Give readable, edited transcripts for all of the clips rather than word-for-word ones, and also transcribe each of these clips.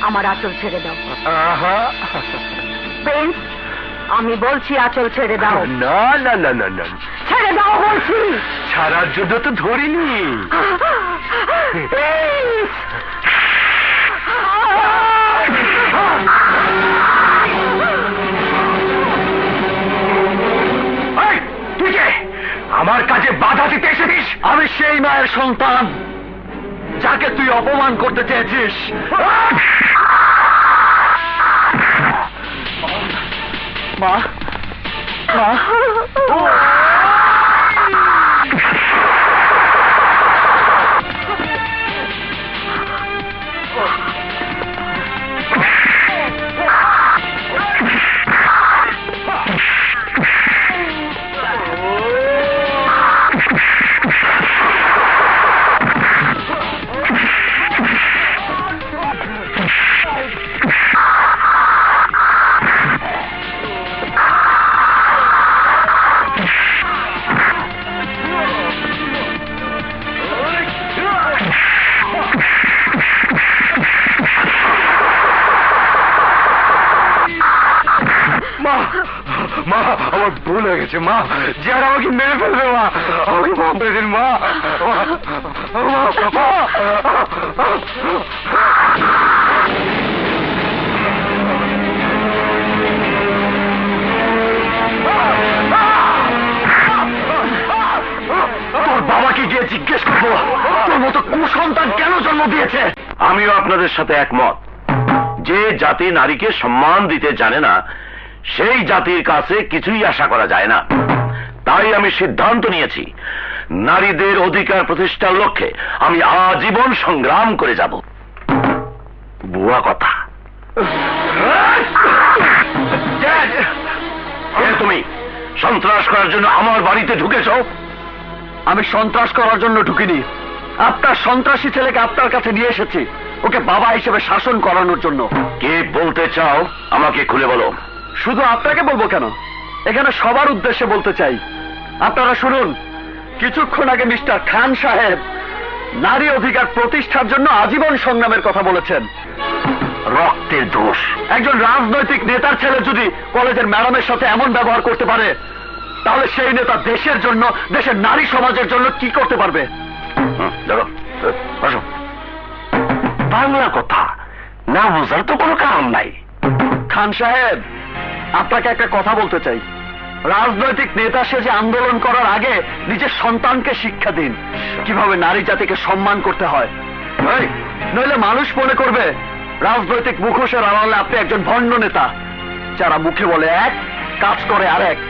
আমার আঁচল ছেড়ে দাও। প্রিন্স, আমি বলছি আঁচল ছেড়ে দাও। না না না না না, ছেড়ে দাও বলছি। ছাড়ার জন্য তো ধরিনি। প্রিন্স! তুই কে? আমার কাজে বাধা দিতে এসেছিস? আমি সেই মায়ের সন্তান যাকে তুই অপমান করতে চেয়েছিস। মা, মা, মা, আমার ভুল হয়ে গেছে মা। যারা আমাকে মেরে ফেলবে মা, আমাকে মাফ করে দিন মা। তোর বাবাকে গিয়ে জিজ্ঞেস করবো তোর মতো কুসন্তান কেন জন্ম দিয়েছে। আমিও আপনাদের সাথে একমত। যে জাতি নারীকে সম্মান দিতে জানে না সেই জাতির কাছে কিছুই আশা করা যায় না। তাই আমি সিদ্ধান্ত নিয়েছি, নারীদের অধিকার প্রতিষ্ঠার লক্ষ্যে আমি আজীবন সংগ্রাম করে যাব। বুয়া কথা। তুমি সন্ত্রাস করার জন্য আমার বাড়িতে ঢুকেছ? আমি সন্ত্রাস করার জন্য ঢুকিনি। আপনার সন্ত্রাসী ছেলেকে আপনার কাছে নিয়ে এসেছি ওকে বাবা হিসেবে শাসন করানোর জন্য। কে বলতে চাও আমাকে খুলে বলো। শুধু আপনাকে বলবো কেন, এখানে সবার উদ্দেশ্যে বলতে চাই। আপনারা শুনুন, কিছুক্ষণ আগে মিস্টার খান সাহেব নারী অধিকার প্রতিষ্ঠার জন্য আজীবন সংগ্রামের কথা বলেছেন। রক্তের দোষ। একজন রাজনৈতিক নেতার ছেলে যদি কলেজের ম্যাডামের সাথে এমন ব্যবহার করতে পারে তাহলে সেই নেতা দেশের জন্য, দেশের নারী সমাজের জন্য কি করতে পারবে? বাংলা কথা না বোঝার তো কোনো কারণ নাই। খান সাহেব, আপনাকে একটা কথা বলতে চাই। রাজনৈতিক নেতা সেজে আন্দোলন করার আগে নিজের সন্তানকে শিক্ষা দিন কিভাবে নারী জাতিকে সম্মান করতে হয়। নইলে মানুষ মনে করবে রাজনৈতিক মুখোশের আড়ালে আপনি একজন ভণ্ড নেতা, যারা মুখে বলে এক, কাজ করে আরেক।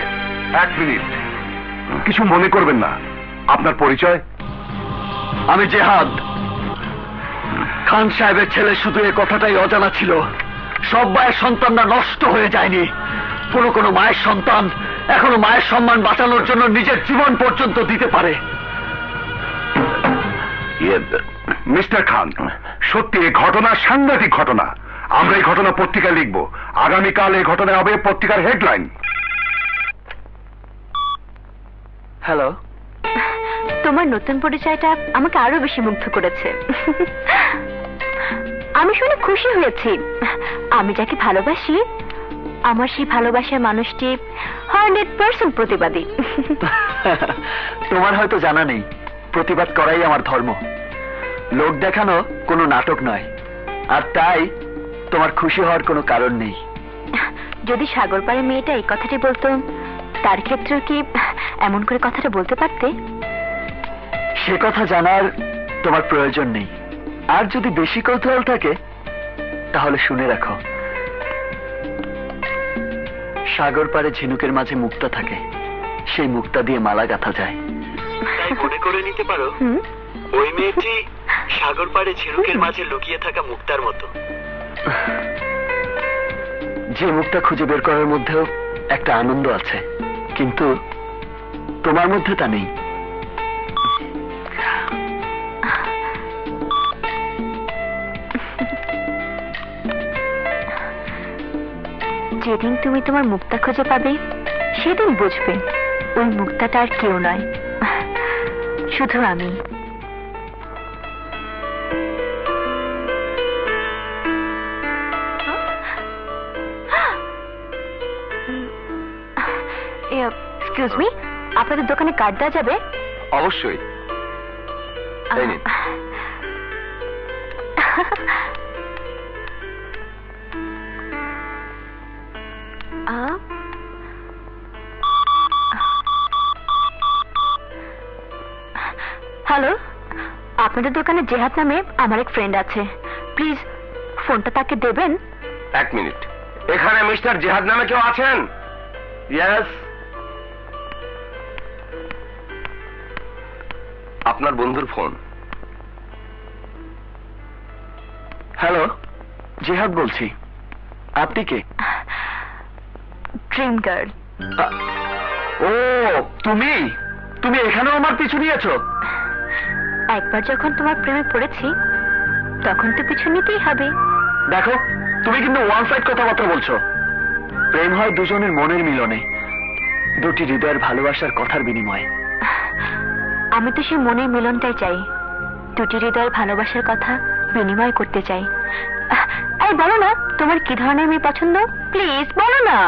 এক মিনিট, কিছু মনে করবেন না। আপনার পরিচয়? আমি জেহাদ। খান সাহেবের ছেলে শুধু এ কথাটাই অজানা ছিল, সব মায়ের সন্তানরা নষ্ট হয়ে যায়নি। কোন কোন মায়ের সন্তান এখনো মায়ের সম্মান বাঁচানোর জন্য নিজের জীবন পর্যন্ত দিতে পারে। মিস্টার খান, সত্যি এই ঘটনা সাংঘাতিক ঘটনা। আমরা এই ঘটনা পত্রিকায় লিখব। আগামীকাল এই ঘটনা হবে পত্রিকার হেডলাইন। হ্যালো। তোমার নতুন পরিচয়টা আমাকে আরো বেশি মুগ্ধ করেছে। আমি শুনে খুশি হয়েছি। আমি যাকে ভালোবাসি আমার সেই ভালোবাসার মানুষটি 100% প্রতিবাদী। তোমার হয়তো জানা নেই, প্রতিবাদ করাই আমার ধর্ম। লোক দেখানো কোনো নাটক নয়, আর তাই তোমার খুশি হওয়ার কোনো কারণ নেই। যদি সাগর পাড়ে মেয়েটা এই কথাটি বলতো, তার ক্ষেত্রেও কি এমন করে কথাটা বলতে পারতে? সে কথা জানার তোমার প্রয়োজন নেই। আর যদি বেশি কৌতূহল থাকে তাহলে শুনে রাখো, সাগর পাড়ে ঝিনুকের মাঝে মুক্তা থাকে, সেই মুক্তা দিয়ে মালা গাঁথা যায়। তাই মনে করে নিতে পারো ওই মেয়েটি সাগর পাড়ে ঝিনুকের মাঝে লুকিয়ে থাকা মুক্তার মতো। যে মুক্তা খুঁজে বের করার মধ্যেও একটা আনন্দ আছে, কিন্তু তোমার মধ্যে তা নেই। যেদিন তুমি তোমার মুক্তা খুঁজে পাবে সেদিন বুঝবে ওই মুক্তাটা আর কেউ নয়, শুধু আমি। এক্সকিউজ মি, আপনাদের দোকানে কার্ড দেওয়া যাবে? অবশ্যই। এই নিন। হ্যালো, আপনাদের দোকানে জেহাদ নামে আমার এক ফ্রেন্ড আছে, প্লিজ ফোনটা তাকে দেবেন। এক মিনিট, এখানে মিস্টার জেহাদ নামে কেউ আছেন? ইয়েস। আপনার বন্ধুর ফোন। হ্যালো, জেহাদ বলছি। আপনি কে? Dream girl. ও, তুমি তুমি এখানেও আমার পিছু নিয়েছো? একবার যখন তোমার প্রেমে পড়েছি তখন তো পিছু নিতেই হবে। দেখো, তুমি কিন্তু ওয়ান সাইড কথাবার্তা বলছো। প্রেম হয় দুজনের মনের মিলনে, দুটি হৃদয়ের ভালোবাসার কথার বিনিময়ে। আমি তো সেই মনের মিলনটাই চাই, দুটি হৃদয়ের ভালোবাসার কথা বিনিময় করতে চাই। এই বলো না, তোমার কি ধরনের মেয়ে পছন্দ? প্লিজ বলো না।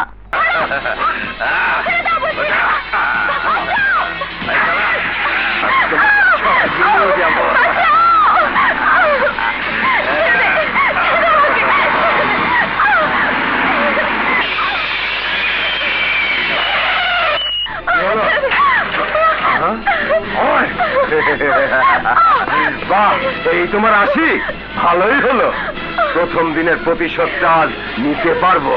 বাহ, এই তোমার আসি, ভালোই হলো। প্রথম দিনের প্রতিশোধটা আজ নিতে পারবো।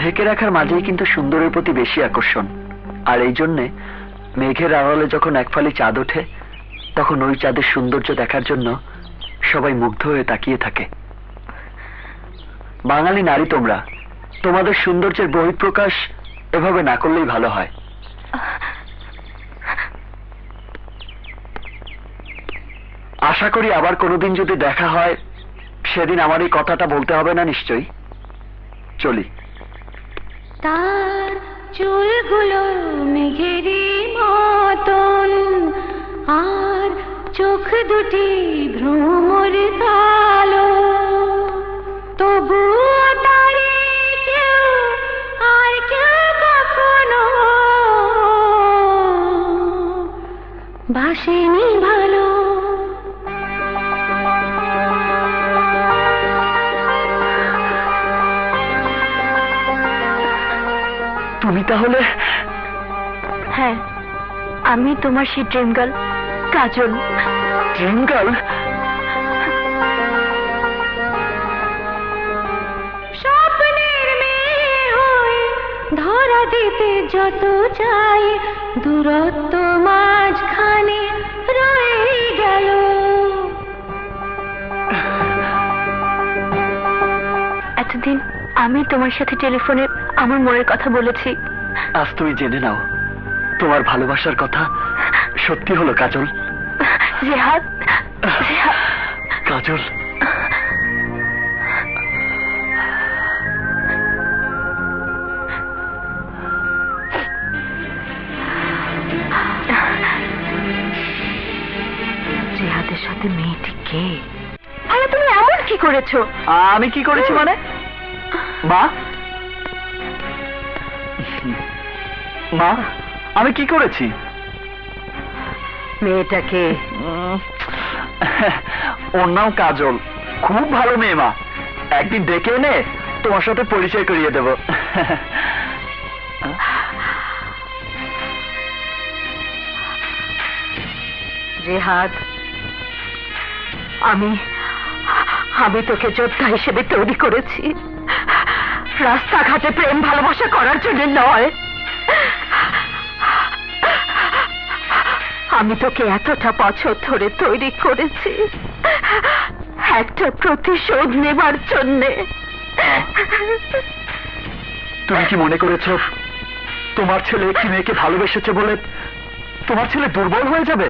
ঢেকে রাখার মাঝেই কিন্তু সুন্দরের প্রতি বেশি আকর্ষণ। আর এই জন্যে মেঘের আড়ালে যখন এক ফালি চাঁদ ওঠে, তখন ওই চাঁদের সৌন্দর্য দেখার জন্য সবাই মুগ্ধ হয়ে তাকিয়ে থাকে। বাঙালি নারী তোমরা, তোমাদের সৌন্দর্যের বহিঃপ্রকাশ এভাবে না করলেই ভালো হয়। আশা করি আবার কোনোদিন যদি দেখা হয়, সেদিন আমার এই কথাটা বলতে হবে না নিশ্চয়ই। চলি। তার চুলগুলো মেঘেরই মতন, আর চোখ দুটি ভ্রমর কালো, তবুও তারে কেউ আর কেউ কখনো বাসেনি ভালো। তুমি তাহলে? হ্যাঁ, আমি তোমার সেই dream girl Kajal. Dream girl? স্বপ্নের মেয়ে হয়ে ধরা দিতে যত চাই, দূরত্ব মাঝখানে রয়ে গেল। এতদিন আমি তোমার সাথে টেলিফোনে আমার মনের কথা বলেছি, আজ তুমি জেনে নাও, তোমার ভালোবাসার কথা সত্যি হলো কাজল। জেহাদ, জেহাদ। কাজল, জেহাদের সাথে মেয়েটি কে? আরে তুমি এমন কি করেছো? আমি কি করেছি মানে? মা, মা, আমি কি করেছি? মেয়েটাকে ওর নাম কাজল, খুব ভালো মেয়ে মা। একদিন ডেকে এনে তোমার সাথে পরিচয় করিয়ে দেব। জেহাদ, আমি তোকে যোদ্ধা হিসেবে তৈরি করেছি, রাস্তাঘাটে প্রেম ভালোবাসা করার জন্য নয়। আমি তোকে এতটা বছর ধরে তৈরি করেছি একটা প্রতিশোধ নেবার জন্যে। তুমি কি মনে করেছ তোমার ছেলে একটি মেয়েকে ভালোবেসেছে বলে তোমার ছেলে দুর্বল হয়ে যাবে?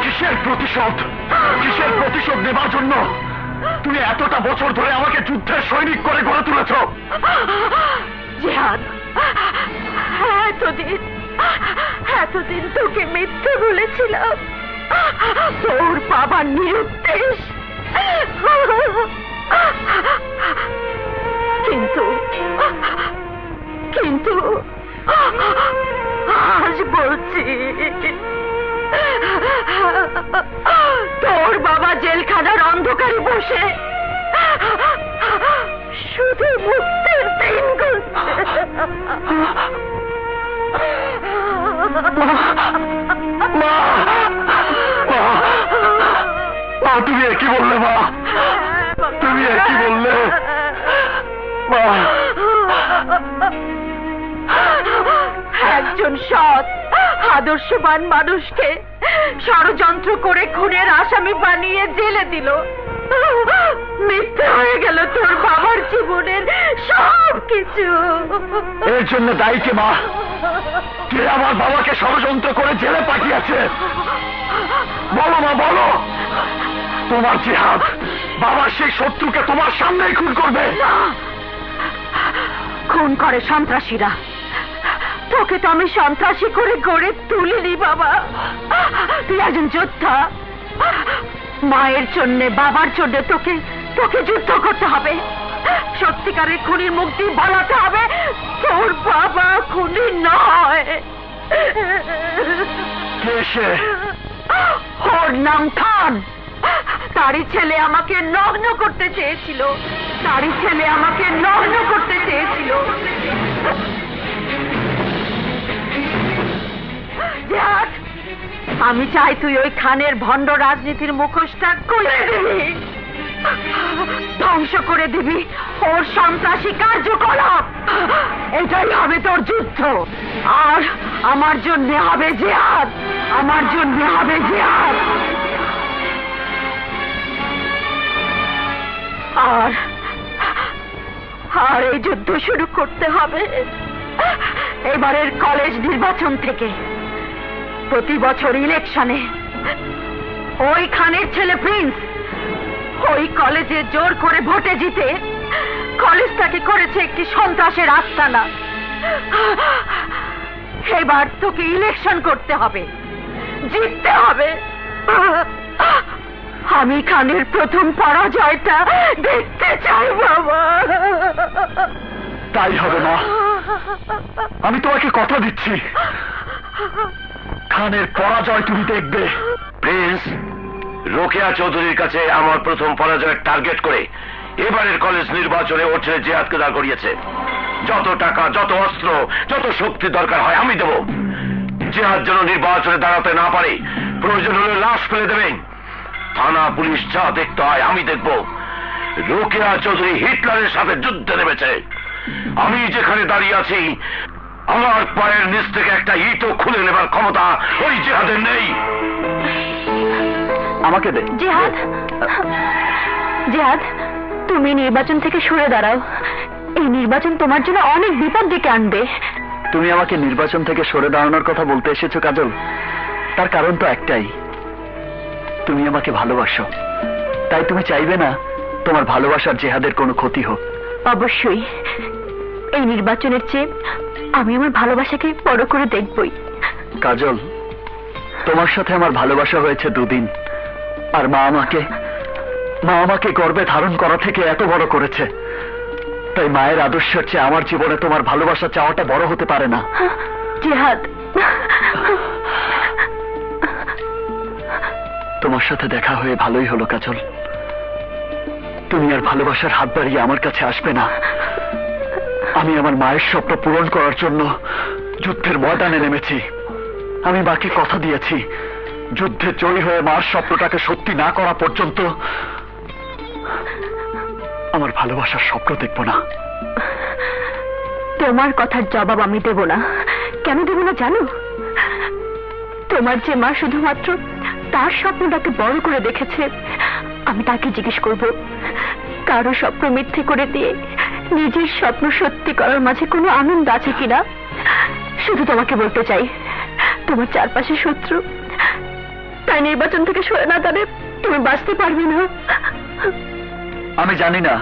কিসের প্রতিশোধ? কিসের প্রতিশোধ নেবার জন্য তুমি এতটা বছর ধরে আমাকে যুদ্ধের সৈনিক করে গড়ে তুলেছ? জিহাদ, এতদিন তোকে মিথ্যে বলেছিলাম, তোর বাবার নিরুদ্দেশ। কিন্তু আজ বলছি, তোর বাবা জেলখানার অন্ধকারে বসে শুধু মুক্তির দিন গুনছে। তুমি কি বললে মা? তুমি কি বললে মা? একজন সৎ আদর্শবান মানুষকে ষড়যন্ত্র করে খুনের আসামি বানিয়ে জেলে দিল। মিথ্যে হয়ে গেল তোর বাবার জীবনের সব কিছু। এর জন্য দায়ী কে মা? কে আমার বাবাকে ষড়যন্ত্র করে জেলে পাঠিয়েছে? বলো মা, বলো। তোমার জিহাদ বাবার সেই শত্রুকে তোমার সামনেই খুন করবে? খুন করে সন্ত্রাসীরা, তোকে তো আমি সন্ত্রাসী করে গড়ে তুলিনি বাবা। তুই একজন যোদ্ধা। মায়ের জন্য, বাবার জন্য তোকে যুদ্ধ করতে হবে। সত্যিকারের খুনির মুক্তি বলাতে হবে তোর বাবা খুনি নয়। কে সে? ওর নাম খান। তারই ছেলে আমাকে নগ্ন করতে চেয়েছিল। জিহাদ, আমি চাই তুই ওই খানের ভণ্ড রাজনীতির মুখোশটা খুলে দিবি, ধ্বংস করে দিবি ওর সন্ত্রাসী কার্যকলাপ। এটাই হবে তোর যুদ্ধ। আর আমার জন্য হবে জিহাদ, আর এই যুদ্ধ শুরু করতে হবে এবারের কলেজ নির্বাচন থেকে। প্রতি বছর ইলেকশনে ওই খানের ছেলে প্রিন্স ওই কলেজে জোর করে ভোটে জিতে কলেজটাকে করেছে একটি সন্ত্রাসের আস্তানা। এবার তোকে ইলেকশন করতে হবে, জিততে হবে। আমি খানের প্রথম পরাজয়টা দেখতে চাই বাবা। তাই হবে মা, আমি তোমাকে কথা দিচ্ছি। খানের পরাজয় তুমি দেখবে। প্রিন্স, রোকেয়া চৌধুরীর কাছে আমার প্রথম পরাজয়ের টার্গেট করে এবারের কলেজ নির্বাচনে ওর ছেলে জিহাদকে দাঁড় করিয়েছে। যত টাকা, যত অস্ত্র, যত শক্তি দরকার হয় আমি দেব। জিহাদ যেন নির্বাচনে দাঁড়াতে না পারে, প্রয়োজন হলে লাশ ফেলে দেবেন। থানা পুলিশ যা দেখতে হয় আমি দেখব। রোকেয়া চৌধুরী হিটলারের সাথে যুদ্ধে নেমেছে। আমি যেখানে দাঁড়িয়ে আছি আমার পায়ের নিচ থেকে একটা ইটও খুলে নেবার ক্ষমতা ওই জিহাদের নেই। আমাকে দে। জিহাদ, তুমি নির্বাচন থেকে সরে দাঁড়াও। এই নির্বাচন তোমার জন্য অনেক বিপদ ডেকে আনবে। তুমি আমাকে নির্বাচন থেকে সরে দাঁড়ানোর কথা বলতে এসেছো কাজল? তার কারণ তো একটাই, তুমি আমাকে ভালোবাসো। তাই তুমি চাইবে না তোমার ভালোবাসার জিহাদের কোনো ক্ষতি হোক। অবশ্যই। এই নির্বাচনের চেয়ে আমি আমার ভালোবাসাকে বড় করে দেখবই। কাজল, তোমার সাথে আমার ভালোবাসা হয়েছে 2 দিন, আর মা আমাকে গর্ভে ধারণ করা থেকে এত বড় করেছে। তাই মায়ের আদর্শের চেয়ে আমার জীবনে তোমার ভালোবাসা চাওয়াটা বড় হতে পারে না। জিহাদ, তোমার সাথে দেখা হয়ে ভালোই হলো কাজল। তুমি আর ভালোবাসার হাত বাড়িয়ে আমার কাছে আসবে না। আমি আমার মায়ের স্বপ্ন পূরণ করার জন্য যুদ্ধের ময়দানে নেমেছি। আমি মাকে কথা দিয়েছি, যুদ্ধে জয়ী হয়ে মার স্বপ্নটাকে সত্যি না করা পর্যন্ত আমার ভালোবাসার স্বপ্ন দেখব না। তোমার কথার জবাব আমি দেব না। কেন দেব না জানো? তোমার যে মা শুধুমাত্র তার স্বপ্নটাকে বড় করে দেখেছে, আমি তাকে জিজ্ঞেস করব কারো স্বপ্ন মিথ্যে করে দিয়ে নিজের স্বপ্ন সত্যি করার মাঝে কোনো আনন্দ আছে কিনা শুধু তোমাকে বলতে চাই। তোমার চারপাশে শত্রু, তাই নির্বাচন থেকে সরে না গেলে তুমি বাঁচতে পারবে না। আমি জানি না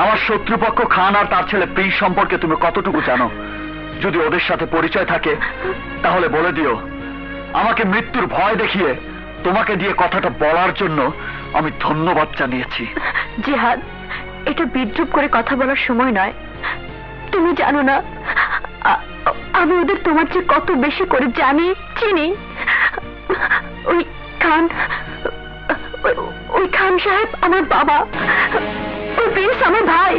আমার শত্রুপক্ষ খান আর তার ছেলে প্রিন্স সম্পর্কে তুমি কতটুকু জানো। যদি ওদের সাথে পরিচয় থাকে তাহলে বলে দিও, আমাকে মৃত্যুর ভয় দেখিয়ে তোমাকে দিয়ে কথাটা বলার জন্য আমি ধন্যবাদ জানিয়েছি। জিহাদ, এটা বিদ্রুপ করে কথা বলার সময় নয়। তুমি জানো না আমি ওদের তোমার চেয়ে কত বেশি করে জানি, চিনি। ওই খান, ওই খান সাহেব আমার বাবা, ওই প্রিন্স আমার ভাই।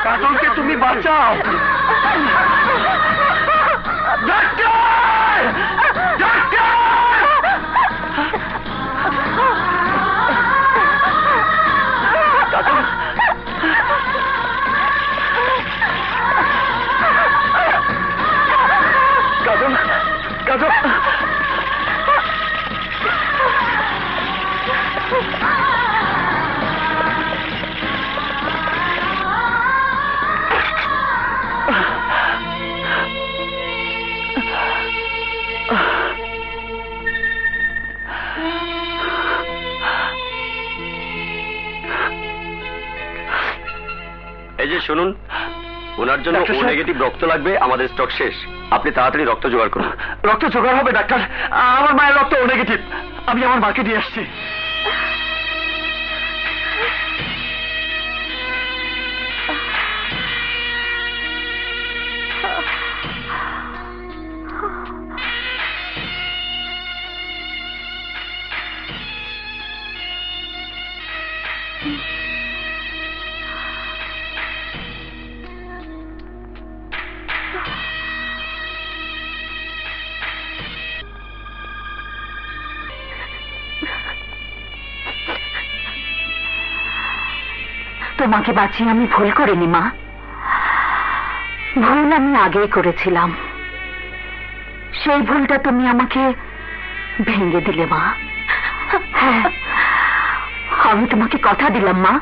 কাজলকে তুমি বাঁচাও। কাজল, কাজল, এই যে শুনুন, ওনার জন্য ও নেগেটিভ রক্ত লাগবে, আমাদের স্টক শেষ। আপনি তাড়াতাড়ি রক্ত জোগাড় করুন। রক্ত জোগাড় হবে ডাক্তার? আমার মায়ের রক্ত ও নেগেটিভ, আমি আমার মাকে দিয়ে আসছি। তোমাকে বাঁচিয়ে আমি ভুল করিনি মা, ভুল আমি আগেই করেছিলাম। সেই ভুলটা তুমি আমাকে ভেঙে দিলে মা। হ্যাঁ, আমি তোমাকে কথা দিলাম মা,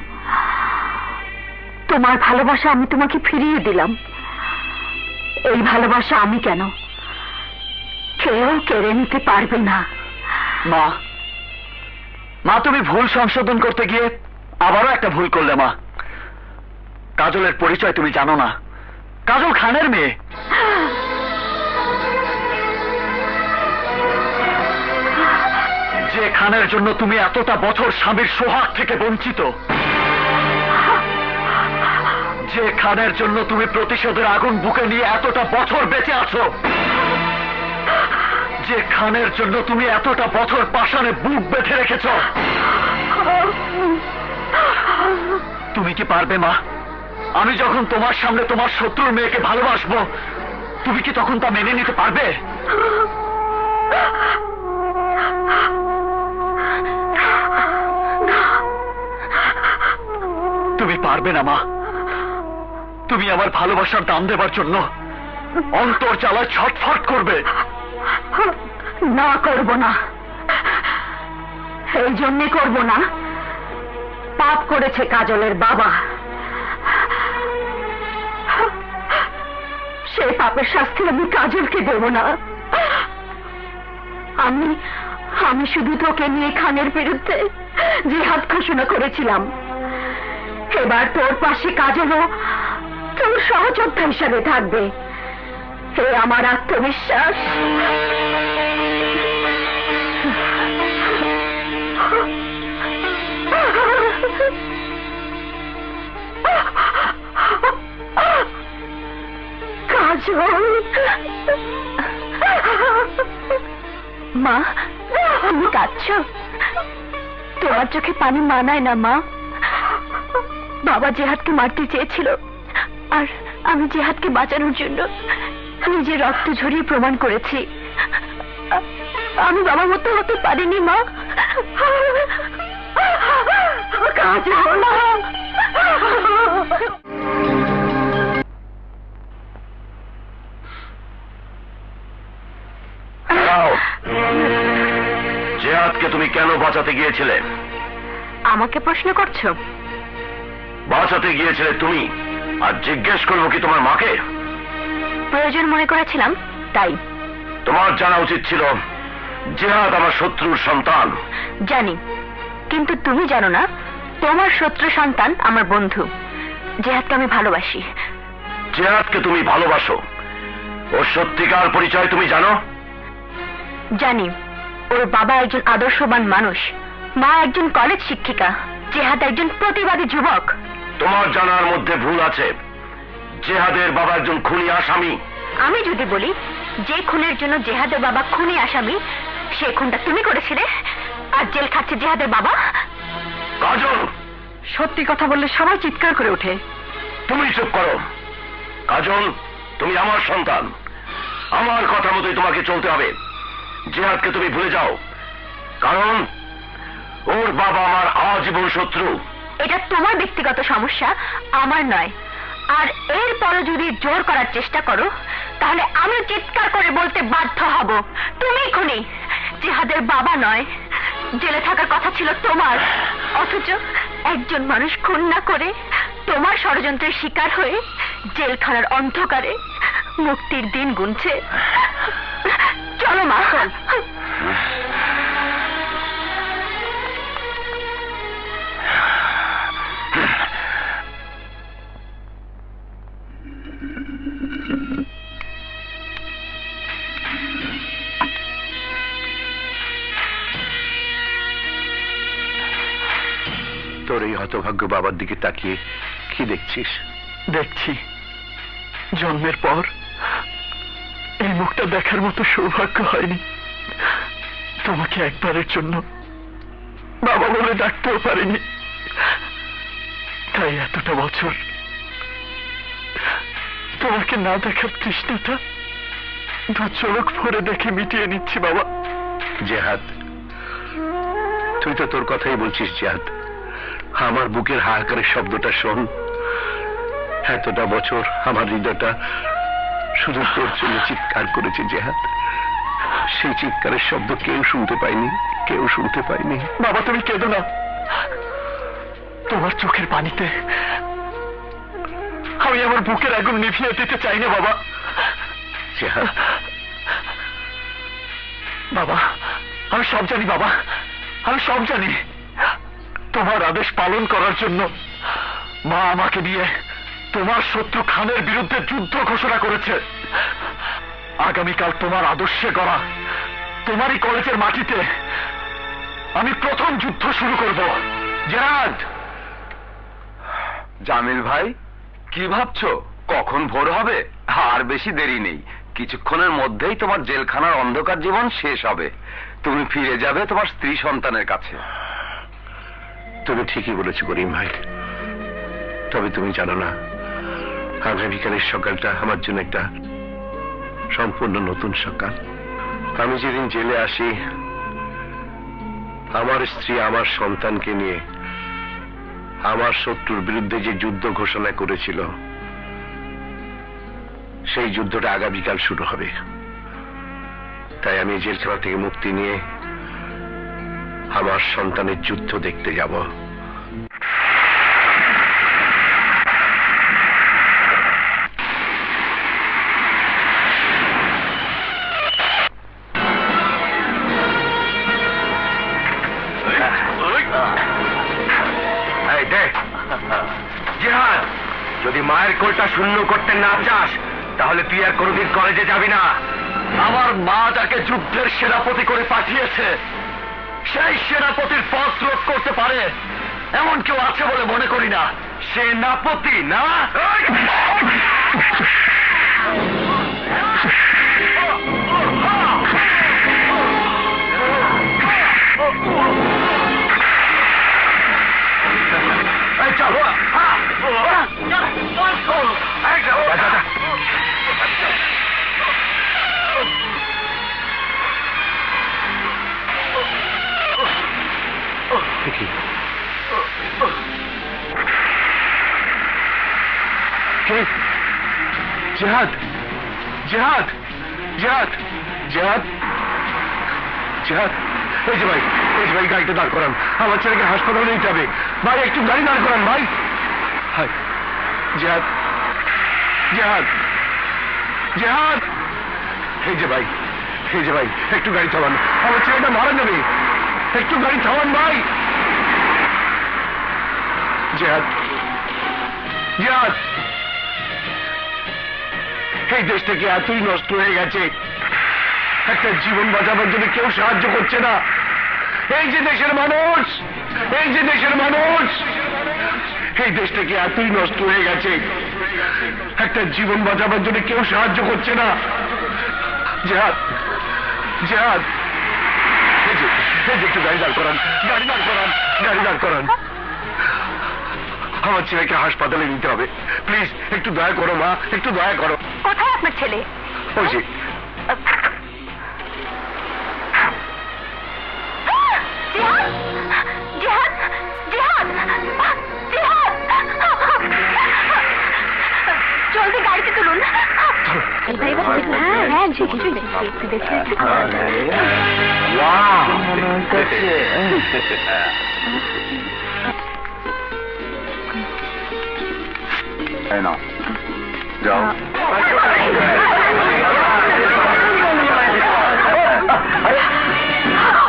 তোমার ভালোবাসা আমি তোমাকে ফিরিয়ে দিলাম। এই ভালোবাসা আমি কেন, কেউ কেড়ে নিতে পারবে না। মা, মা তুমি ভুল সংশোধন করতে গিয়ে আবারও একটা ভুল করলে মা। কাজলের পরিচয় তুমি জানো না, কাজল খানের মেয়ে। যে খানের জন্য তুমি এতটা বছর স্বামীর সোহাগ থেকে বঞ্চিত, যে খানের জন্য তুমি প্রতিশোধের আগুন বুকে নিয়ে এতটা বছর বেঁচে আছো, যে খানের জন্য তুমি এতটা বছর পাষাণে বুক বেঁধে রেখেছ, তুমি কি পারবে মা? আমি যখন তোমার সামনে তোমার শত্রুর মেয়েকে ভালোবাসবো, তুমি কি তখন তা মেনে নিতে পারবে? তুমি পারবে না মা, তুমি আমার ভালোবাসার দাম দেবার জন্য অন্তর জ্বালায় ছটফট করবে। না, করব না। এই জন্যে করব না, পাপ করেছে কাজলের বাবা। সেই পাপের শাস্তি আমি কাজলকে দেব না। আমি শুধু তোকে নিয়ে খানের বিরুদ্ধে জিহাদ ঘোষণা করেছিলাম। এবার তোর পাশে কাজলও তোর সহযোদ্ধা হিসাবে থাকবে। হে আমার আত্মবিশ্বাস। কাজল, মা, তুমি কাঁদছো? তোমার চোখে পানি মানায় না মা। বাবা জেহাদকে মারতে চেয়েছিল, আর আমি জেহাদকে বাঁচানোর জন্য নিজের রক্ত ঝরিয়ে প্রমাণ করেছি আমি বাবার মতো হতে পারিনি মা। কাজল, জেহাদকে তুমি কেন বাঁচাতে গিয়েছিলে? আমাকে প্রশ্ন করছো? বাঁচাতে গিয়েছিলে তুমি, আর জিজ্ঞেস করবো কি তোমার মাকে? প্রয়োজন মনে করেছিলাম, তাই। তোমার জানা উচিত ছিল জেহাদ আমার শত্রুর সন্তান। জানি, কিন্তু তুমি জানো না তোমার শত্রু সন্তান আমার বন্ধু। জেহাদকে আমি ভালোবাসি। জেহাদকে তুমি ভালোবাসো, ওর সত্যিকার পরিচয় তুমি জানো? জানি, ওর বাবা একজন আদর্শবান মানুষ, মা একজন কলেজ শিক্ষিকা, জেহাদ একজন প্রতিবাদী যুবক। তোমার জানার মধ্যে ভুল আছে। জেহাদের বাবা একজন খুনি আসামি। আমি যদি বলি যে খুনের জন্য জেহাদের বাবা খুনি আসামি, সে খুনটা তুমি করেছিলে, আর জেল খাচ্ছে জেহাদের বাবা। কাজল, সত্যি কথা বললে সবাই চিৎকার করে ওঠে। তুমি চুপ করো। কাজল, তুমি আমার সন্তান, আমার কথা মতোই তোমাকে চলতে হবে। জেহাদকে তুমি ভুলে যাও, কারণ ওর বাবা আমার আজীবন শত্রু। এটা তোমার ব্যক্তিগত সমস্যা, আমার নয়। আর এরপরও যদি জোর করার চেষ্টা করো, তাহলে আমি চিৎকার করে বলতে বাধ্য হব, তুমি খুনি, জেহাদের বাবা নয়। জেলে থাকার কথা ছিল তোমার, অথচ একজন মানুষ খুন না করে তোমার ষড়যন্ত্রের শিকার হয়ে জেলখানার অন্ধকারে মুক্তির দিন গুনছে। চলো মা। তোর এই হতভাগ্য বাবার দিকে তাকিয়ে কি দেখছিস? দেখছি জন্মের পর এই মুখটা দেখার মতো সৌভাগ্য হয়নি। তোমাকে একবারের জন্য বাবা বলে ডাকতেও পারিনি, তাই এতটা বছর তোমাকে না দেখার তৃষ্ণাটা দু চোখ ভরে দেখে মিটিয়ে নিচ্ছি বাবা। জেহাদ, তুই তো তোর কথাই বলছিস জেহাদ। আমার বুকের হাহাকারের শব্দটা শোন। এতটা বছর আমার হৃদয়টা শুধু তোর জন্য চিৎকার করেছে জেহাদ। সেই চিৎকারের শব্দ কেউ শুনতে পায়নি, কেউ শুনতে পায়নি। বাবা তুমি কেঁদো না, তোমার চোখের পানিতে আমি আমার বুকের আগুন নিভিয়ে দিতে চাই না বাবা। জেহাদ, বাবা আমি সব জানি, বাবা আমি সব জানি। তোমার আদেশ পালন করার জন্য মা আমাকে নিয়ে তোমার শত্রু খানের বিরুদ্ধে যুদ্ধ ঘোষণা করেছে। আগামীকাল তোমার আদর্শে গড়া তোমারই কলেজের মাটিতে আমি প্রথম যুদ্ধ শুরু করব। জেহাদ! জামিল ভাই, কি ভাবছো? কখন ভোর হবে? আর বেশি দেরি নেই, কিছুক্ষণের মধ্যেই তোমার জেলখানার অন্ধকার জীবন শেষ হবে। তুমি ফিরে যাবে তোমার স্ত্রী সন্তানের কাছে। তুমি ঠিকই বলেছো করিম ভাই, তবে তুমি জানো না আগামীকালের সকালটা আমার জন্য একটা সম্পূর্ণ নতুন সকাল। আমি যেদিন জেলে আসি, আমার স্ত্রী আমার সন্তানকে নিয়ে আমার শত্রুর বিরুদ্ধে যে যুদ্ধ ঘোষণা করেছিল, সেই যুদ্ধটা আগামীকাল শুরু হবে। তাই আমি জেলখানা থেকে মুক্তি নিয়ে আমার সন্তানের যুদ্ধ দেখতে যাব। জিহাদ, যদি মায়ের কোলটা শূন্য করতে না চাস তাহলে তুই আর কোনোদিন কলেজে যাবি না। আমার মা যাকে যুদ্ধের সেনাপতি করে পাঠিয়েছে, সেই সেনাপতির পথ রোধ করতে পারে এমন কেউ আছে বলে মনে করি না। সেনাপতি না? চলো জিহাদ, জিহাদ, জিহাদ, জিহাদ, জিহাদ, এই যে ভাই, এই যে ভাই, গাড়িটা দাঁড় করান, আমার ছেলেকে হাসপাতালে নিতে হবে। ভাই একটু গাড়ি দাঁড় করান ভাই। হাই জিহাদ, জিহাদ, জিহাদ, এই যে ভাই, এই যে ভাই, একটু গাড়ি থামান, আমার ছেলেটা মারা যাবে, একটু গাড়ি থামান ভাই। জিহাদ, জিহাদ, এই দেশটা কি এতই নষ্ট হয়ে গেছে? একটা জীবন বাঁচাবার জন্য কেউ সাহায্য করছে না। এই যে দেশের মানুষ, এই যে দেশের মানুষ, এই দেশটা কি এতই নষ্ট হয়ে গেছে? একটা জীবন বাঁচাবার জন্য কেউ সাহায্য করছে না। জিহাদ, জিহাদ, এই যে একটু গাড়ি দাঁড় করান, গাড়ি দাঁড় করান, গাড়ি দাঁড় করান। আমার ছেলেকে হাসপাতালে নিতে হবে, প্লিজ একটু দয়া করো মা, একটু দয়া করো। কোথায় আপনার ছেলে? ওই যে জিহাদ, জিহাদ, জিহাদ, জিহাদ, জলদি গাড়িতে তুলুন। হ্যাঁ হ্যাঁ, যাও।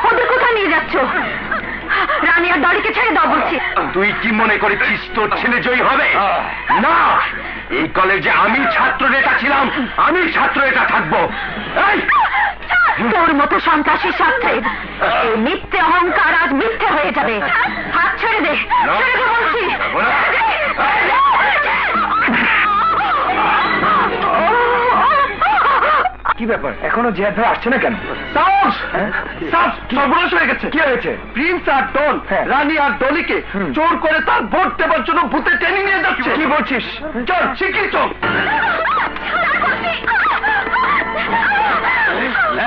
ওদের কোথায় নিয়ে যাচ্ছ? রানী আর দড়িকে ছেড়ে দাও বলছি। তুই কি মনে করেছিস তোর ছেলে জয়ী হবে? না, এই কলেজে আমি ছাত্র নেতা ছিলাম, আমি ছাত্র নেতা থাকবো। এই, তোর মতো সন্ত্রাসীর সাথে এই মিথ্যে অহংকার আজ মিথ্যে হয়ে যাবে। হাত ছেড়ে দে, ছেড়ে দে বলছি। কি ব্যাপার, এখনো জিহাদ ভাই আসছে না কেন? সর্বনাশ হয়ে গেছে। কি হয়েছে? প্রিন্স আর ডন রানী আর ডলিকে জোর করে তার ভোট দেবার জন্য ভূতে টেনে নিয়ে যাচ্ছে। কি বলছিস? চল শিগগির চল।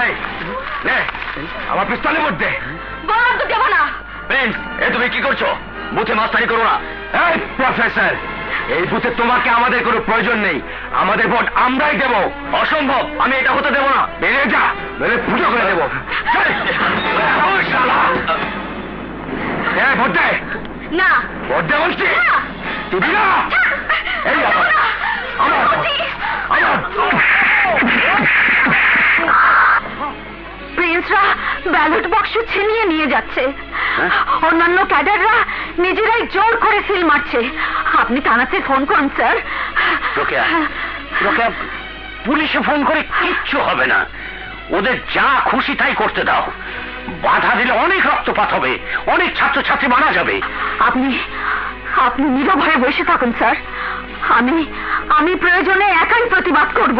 এই, নে, আমার পিস্তলে ভোট দে। বললাম তো দেবো না। প্রিন্স, এ তুমি কি করছো? বুথে মাস্তানি করো না। এই প্রফেসর, এই বুথে তোমাকে আমাদের কোনো প্রয়োজন নেই, আমাদের ভোট আমরাই দেব। অসম্ভব, আমি এটা হতে দেব না। বেরিয়ে যা, বেরিয়ে ফুটো করে দেবো। ভোট দে। না, ভোট দে বলছি। তুমি না। এই আমার প্রিন্সরা ব্যালট বাক্স ছিনিয়ে নিয়ে যাচ্ছে, অন্যান্য ক্যাডাররা নিজেরাই জোর করে সিল মারছে। আপনি থানাতে ফোন করুন স্যার। রোকেয়া, রোকেয়া, পুলিশে ফোন করে কিচ্ছু হবে না, ওদের যা খুশি তাই করতে দাও। বাধা দিলে অনেক রক্তপাত হবে, অনেক ছাত্রছাত্রী মারা যাবে। আপনি আপনি নীরব হয়ে বসে থাকুন স্যার, আমি প্রয়োজনে একাই প্রতিবাদ করব।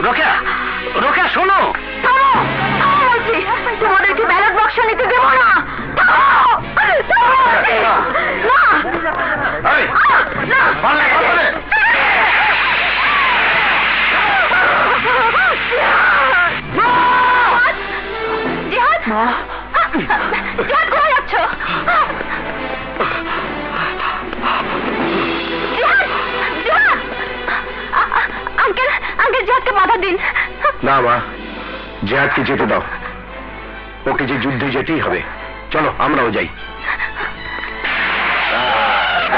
রোকেয়া, রোকেয়া শোনো। থামো, থামো বলছি, তোমাদেরকে ব্যালট বাক্স নিতে দেবো না। থামো, থামো বলছি। না, এই, না, পারলে, পারলে। জিহাদ, জিহাদ কোথায় যাচ্ছ? জিহাদ, জিহাদ, আঙ্কেল, আঙ্কেল জিহাদকে বাধা দিন। না মা, জেহাদকে যেতে দাও। ওকে যে যুদ্ধে যেতেই হবে। চলো আমরাও যাই।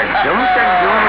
একদম একদম।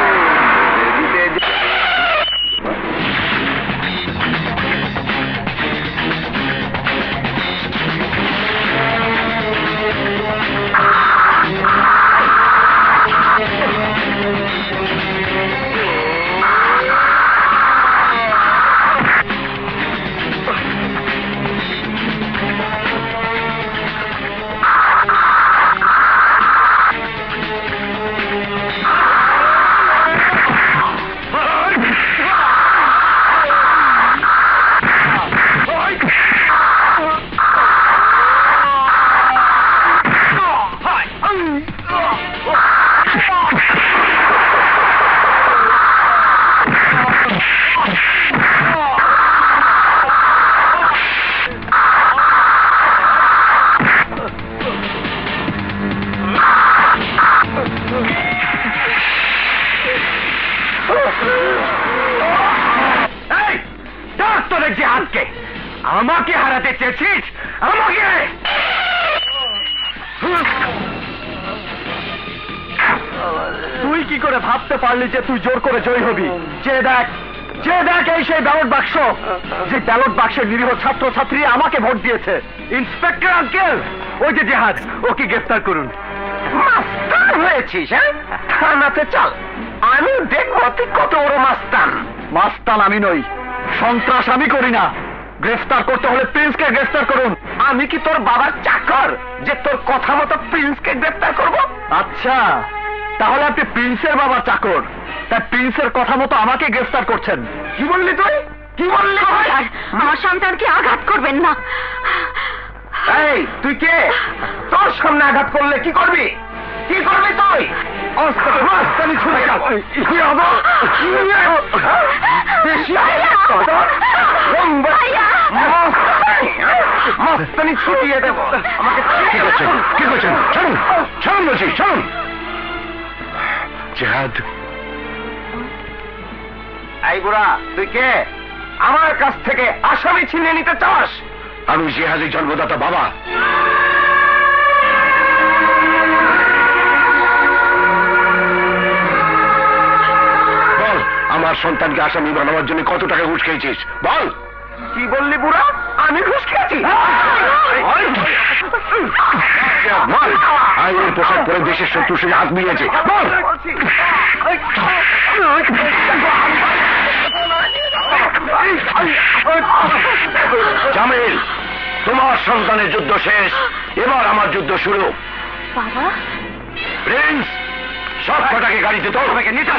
জিহাদকে আমাকে হারাতে চেয়েছিস? আমাকে তুই কি করে ভাবতে পারলি যে তুই জোর করে জয়ী হবি? যে দেখ এই সেই ব্যালট বাক্স, যে ব্যালট বাক্সের নিরীহ ছাত্র ছাত্রী আমাকে ভোট দিয়েছে। ইন্সপেক্টর আঙ্কেল, ওই যে জেহাদ, ওকে গ্রেফতার করুন। মাস্তান হয়েছিস? হ্যাঁ, থানাতে চল, আমি দেখবো তুই কত বড় মাস্তান। মাস্তান আমি নই, সন্ত্রাস আমি করি না। গ্রেফতার করতে হলে প্রিন্সকে গ্রেফতার করুন। আমি কি তোর বাবার চাকর যে তোর কথা মতো প্রিন্সকে গ্রেফতার করব? আচ্ছা, তাহলে আপনি প্রিন্সের বাবার চাকর, তাই প্রিন্সের কথা মতো আমাকে গ্রেফতার করছেন। কি বললি তুই? কি বললি? আমার সন্তানকে আঘাত করবেন না। এই তুই কে? তোর সামনে আঘাত করলে কি করবি? কি করবি তুই? মাস্তানি ছুড়ে যাও। কি হবো? মাস্তানি ছুটিয়ে দেবো। আমাকে কি করছেন? কি করছেন? ছাড়ুন, ছাড়ুন বলছি, ছাড়ুন। জেহাদ, এই বুড়া, তুই কে? আমার কাছ থেকে আসামি ছিনিয়ে নিতে চাস? আমি জেহাদের জন্মদাতা বাবা। বল, আমার সন্তানকে আসামি বানাবার জন্য কত টাকা ঘুষ খেয়েছিস? বল। কি বললি বুড়া? আমি ঘুষ খেয়েছি? বল, আইনের পোশাক পরে দেশের শত্রুর সঙ্গে হাত মিলিয়েছে। বল। জামিল, তোমার সন্তানের যুদ্ধ শেষ, এবার আমার যুদ্ধ শুরু। বাবা, প্রিন্স, সব কটাকে গাড়িতে তোল। নিতে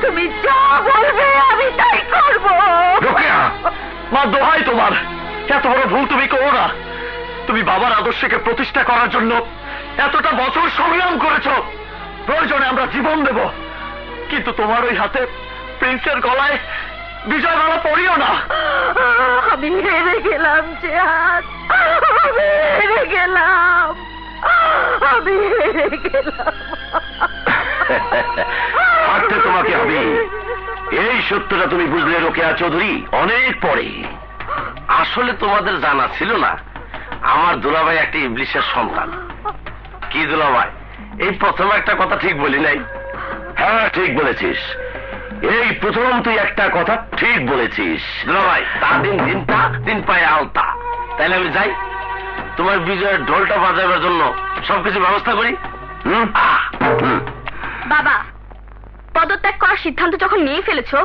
তুমি যা বলবে আমি তাই করব। মা, দোহাই তোমার, এত বড় ভুল তুমি করো না। তুমি বাবার আদর্শকে প্রতিষ্ঠা করার জন্য এতটা বছর সংগ্রাম করেছো, প্রয়োজনে আমরা জীবন দেব, কিন্তু তোমার ওই হাতে প্রিন্সের গলায় বিজয়মালা পড়িও না। আমি হেরে গেলাম জেহাদ, আমি হেরে গেলাম, আমি হেরে গেলাম। হারতে তোমাকে হবে, এই সত্যটা তুমি বুঝলে রোকেয়া চৌধুরী অনেক পরে। আসলে তোমাদের জানা ছিল না আমার দুলাভাই একটা ইবলিশের সন্তান। কি দুলাভাই, এই প্রথম একটা কথা ঠিক বলি নাই? হ্যাঁ, ঠিক বলেছিস। এই প্রথম তুই একটা কথা ঠিক বলেছিস। দুলাভাই, তা দিন দিনটা দিন পায়ে আলতা। তাইলে আমি যাই, তোমার বিজয়ের ঢোলটা বাজাবার জন্য সবকিছু ব্যবস্থা করি। বাবা, পদত্যাগ করার সিদ্ধান্ত যখন নিয়ে ফেলেছো,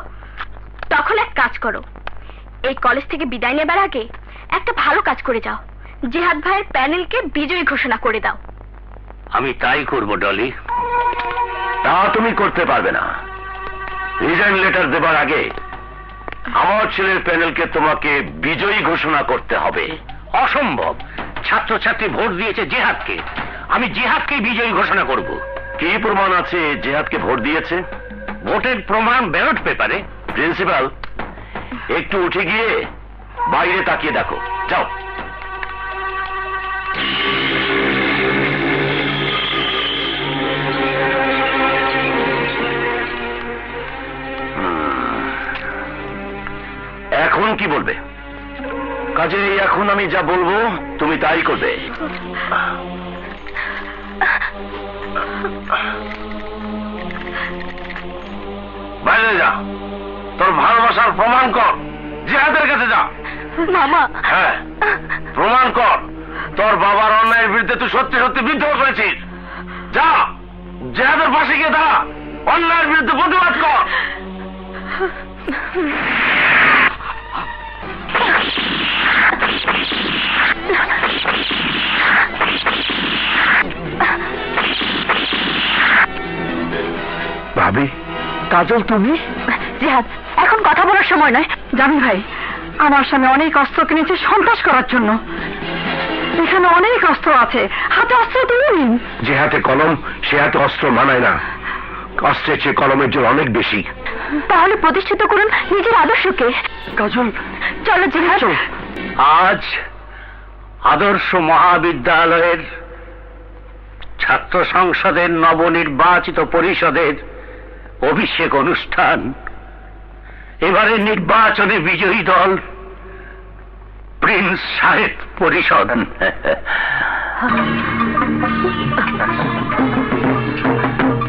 তখন এক কাজ করো, এই কলেজ থেকে বিদায় নেবার আগে একটা ভালো কাজ করে যাও, জিহাদ ভাইয়ের প্যানেলকে বিজয়ী ঘোষণা করে দাও। আমি তাই করব ডলি। তা তুমি করতে পারবে না। রিজাইন লেটার দেবার আগে আমার ছেলের প্যানেলকে তোমাকে বিজয়ী ঘোষণা করতে হবে। অসম্ভব। ছাত্রছাত্রী ভোট দিয়েছে জিহাদকে, আমি জিহাদকে বিজয়ী ঘোষণা করব। কি প্রমাণ আছে জিহাদকে ভোট দিয়েছে? ভোটের প্রমাণ ব্যালট পেপারে। প্রিন্সিপাল, একটু উঠে গিয়ে বাইরে তাকিয়ে দেখো, যাও। এখন কি বলবে? কাজেই এখন আমি যা বলবো তুমি তাই করবে। বাইরে যা, তোর ভালোবাসার প্রমাণ কর। জিহাদের কাছে যা। মামা, হ্যাঁ, প্রমাণ কর তোর বাবার অন্যায়ের বিরুদ্ধে তুই সত্যি সত্যি বিদ্রোহ করেছিস। যা, জিহাদের পাশে গিয়ে দাঁড়া, অন্যায়ের বিরুদ্ধে প্রতিবাদ কর। ভাবি, কাজল তুমি? জিহাদ, এখন কথা বলার সময় নয়। জামিল ভাই, আমার স্বামী অনেক অস্ত্র কিনেছে সন্ত্রাস করার জন্য। এখানে অনেক অস্ত্র আছে, হাতে অস্ত্র তুলে নিন। যে হাতে কলম সে হাতে অস্ত্র মানায় না। অস্ত্রের চেয়ে কলমের জোর অনেক বেশি। তাহলে প্রতিষ্ঠিত করুন নিজের আদর্শকে। কাজল, চলো জিহাদ। আজ আদর্শ মহাবিদ্যালয়ের ছাত্র সংসদের নবনির্বাচিত পরিষদের অভিষেক অনুষ্ঠান। এবারে নির্বাচনে বিজয়ী দল প্রিন্স সাহেব পরিষদ।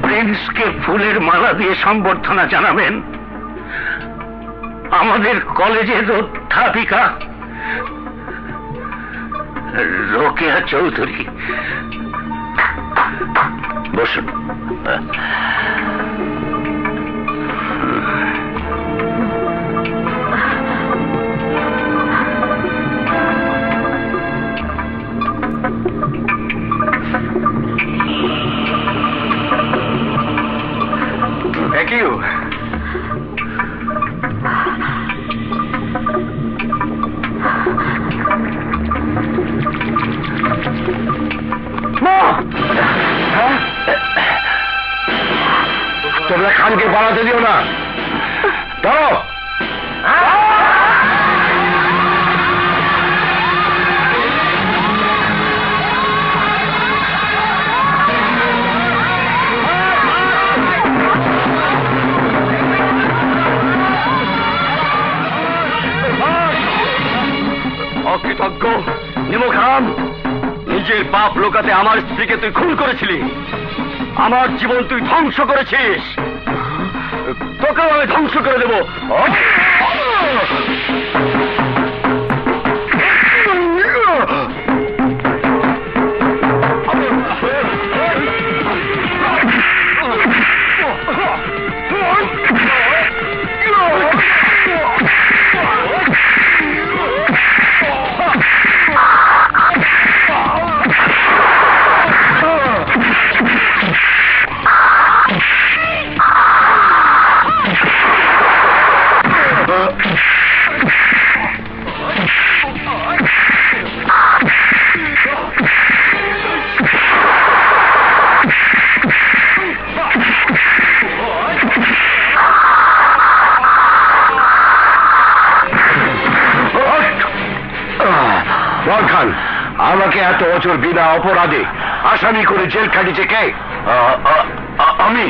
প্রিন্সকে ফুলের মালা দিয়ে সম্বর্ধনা জানাবেন আমাদের কলেজের অধ্যাপিকা রোকেয়া চৌধুরী। বসুন। Thank you. তোমরা খানকে বাড়াতে দিও না। ধরো। অকৃতজ্ঞ নিমখান, নিজের পাপ লোকাতে আমার স্ত্রীকে তুই খুন করেছিলি। আমার জীবন তুই ধ্বংস করেছিস, তোকেও আমি ধ্বংস করে দেবো। খান, আমাকে এত বছর বিনা অপরাধে আসামি করে জেল খাটিয়েছে কে? আমি।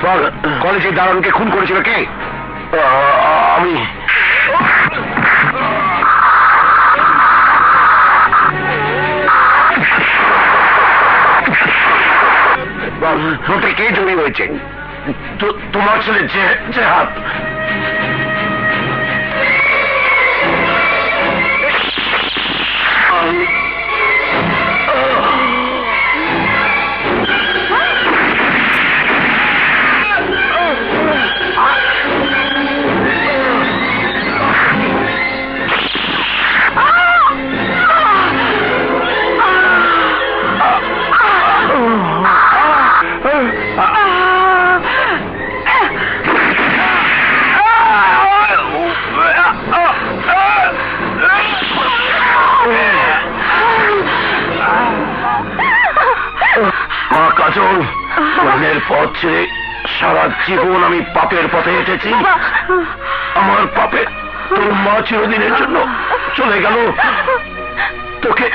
বল, কলেজের দারোয়ানকে খুন করেছিল কে? আমি। বল, ভোটে কে জয়ী হয়েছে? তোমার ছেলে জেহাদ। মা কাজল, মনের পথ ছেড়ে সারা জীবন আমি পাপের পথে হেঁটেছি। আমার পাপে তোর মা চিরদিনের জন্য চলে গেল। তোকে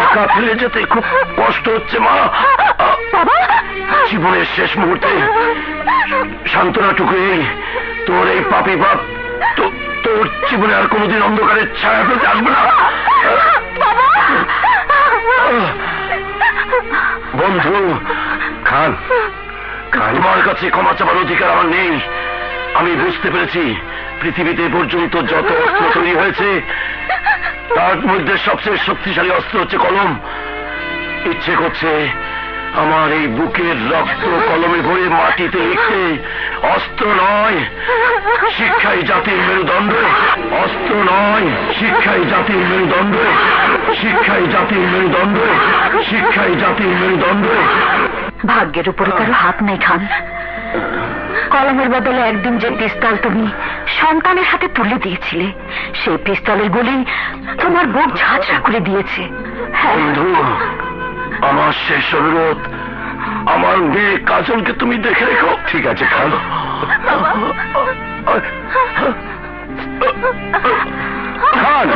একা ফেলে যেতে খুব কষ্ট হচ্ছে মা। জীবনের শেষ মুহূর্তে সান্ত্বনাটুকু এই, তোর এই পাপি বাপ তোর জীবনে আর কোনোদিন অন্ধকারের ছায়া ফেলতে আসবে না। বন্ধু খান, তোমার কাছে ক্ষমা চাবার অধিকার আমার নেই। আমি বুঝতে পেরেছি পৃথিবীতে পর্যন্ত যত অস্ত্র তৈরি হয়েছে তার মধ্যে সবচেয়ে শক্তিশালী অস্ত্র হচ্ছে কলম। ইচ্ছে করছে আমার এই বুকের রক্ত কলমে ভরে মাটিতে লিখতে। অস্ত্র নয়, শিক্ষাই জাতির মেরুদণ্ড। অস্ত্র নয়, শিক্ষাই জাতির মেরুদণ্ড। শিক্ষাই জাতির মেরুদণ্ড। শিক্ষাই জাতির মেরুদণ্ড। ভাগ্যের উপরে কারো হাত নাই খান। কলমের বদলে একদিন যে পিস্তল তুমি সন্তানের হাতে তুলে দিয়েছিলে, সেই পিস্তলের গুলি তোমার বুক ঝাঁঝরা করে দিয়েছে। হ্যাঁ বন্ধু, আমার শেষ অনুরোধ, আমার মেয়ে কাজলকে তুমি দেখে রেখো। ঠিক আছে খান। খান।